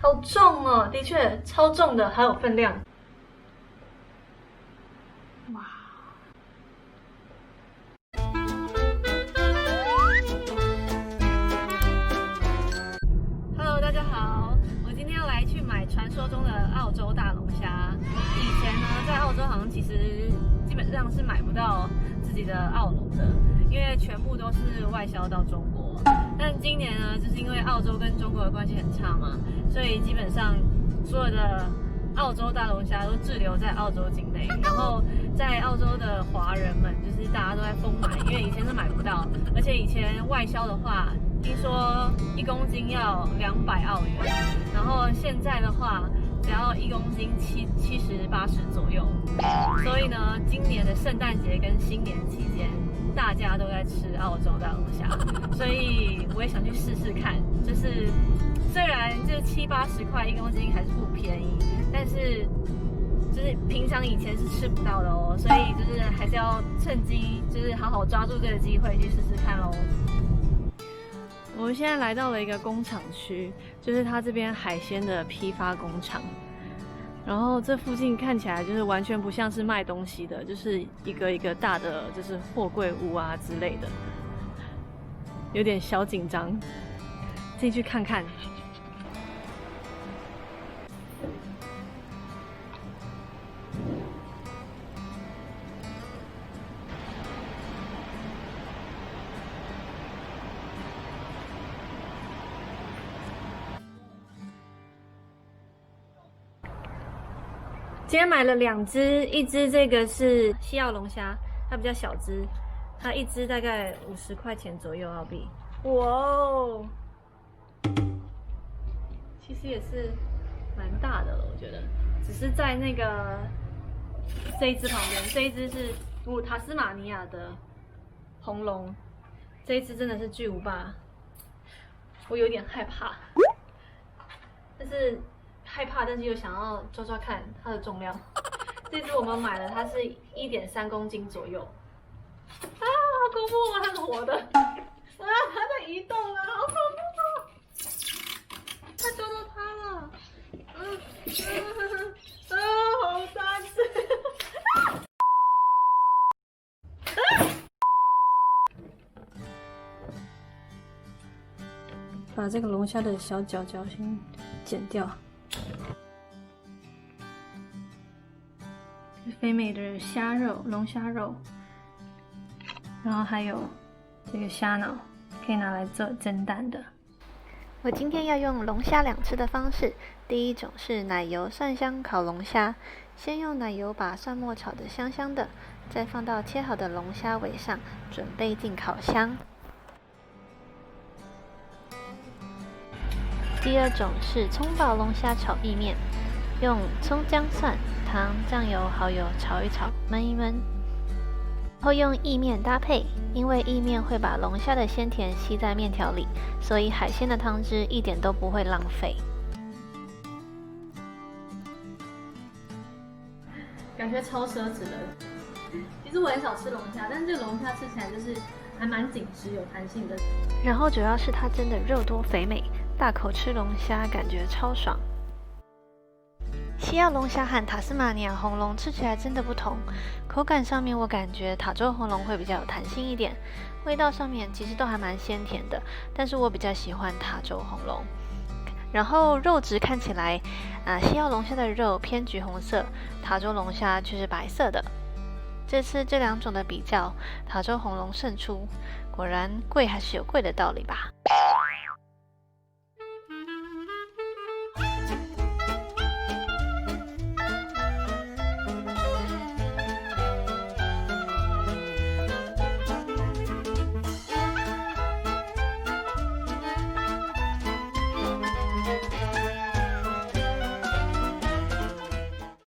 好重哦，的确超重的，还有分量。哇！Hello， 大家好，我今天要来去买传说中的澳洲大龙虾。以前呢，在澳洲好像其实基本上是买不到自己的澳龙的，因为全部都是外销到中国。但今年呢，就是因为澳洲跟中国的关系很差嘛，所以基本上所有的澳洲大龙虾都滞留在澳洲境内。然后在澳洲的华人们，就是大家都在疯买，因为以前是买不到，而且以前外销的话，听说1公斤要200澳元，然后现在的话只要1公斤70、80左右。所以呢，今年的圣诞节跟新年期间，大家都在吃澳洲大龙虾，所以我也想去试试看。就是虽然这70、80块1公斤还是不便宜，但是就是平常以前是吃不到的哦，所以就是还是要趁机，就是好好抓住这个机会去试试看哦。我们现在来到了一个工厂区，就是它这边海鲜的批发工厂。然后这附近看起来就是完全不像是卖东西的，就是一个一个大的就是货柜屋啊之类的，有点小紧张，进去看看。今天买了2只，一只这个是西澳龙虾，它比较小只，它一只大概50块钱左右澳币。哇哦，其实也是蛮大的了，我觉得。只是在那个这一只旁边，这一只是塔斯马尼亚的红龙，这一只真的是巨无霸，我有点害怕，但是。害怕，但是又想要抓抓看它的重量。这只我们买了，它是1.3公斤左右。啊，好恐怖啊！它是活的。啊，它在移动了，好恐怖哦！它抓到它了。好大只。把这个龙虾的小脚脚先剪掉。肥美的虾肉，龙虾肉，然后还有这个虾脑，可以拿来做蒸蛋的。我今天要用龙虾2吃的方式，第一种是奶油蒜香烤龙虾，先用奶油把蒜末炒得香香的，再放到切好的龙虾尾上，准备进烤箱。第二种是葱爆龙虾炒意面，用葱姜蒜、糖、酱油、蚝油炒一炒，焖一焖，然后用意面搭配，因为意面会把龙虾的鲜甜吸在面条里，所以海鲜的汤汁一点都不会浪费。感觉超奢侈的。其实我很少吃龙虾，但是这个龙虾吃起来就是还蛮紧实、有弹性的。然后主要是它真的肉多肥美，大口吃龙虾感觉超爽。西澳龙虾和塔斯马尼亚红龙吃起来真的不同，口感上面我感觉塔州红龙会比较有弹性一点，味道上面其实都还蛮鲜甜的，但是我比较喜欢塔州红龙。然后肉质看起来，西澳龙虾的肉偏橘红色，塔州龙虾却是白色的。这次这2种的比较，塔州红龙胜出，果然贵还是有贵的道理吧。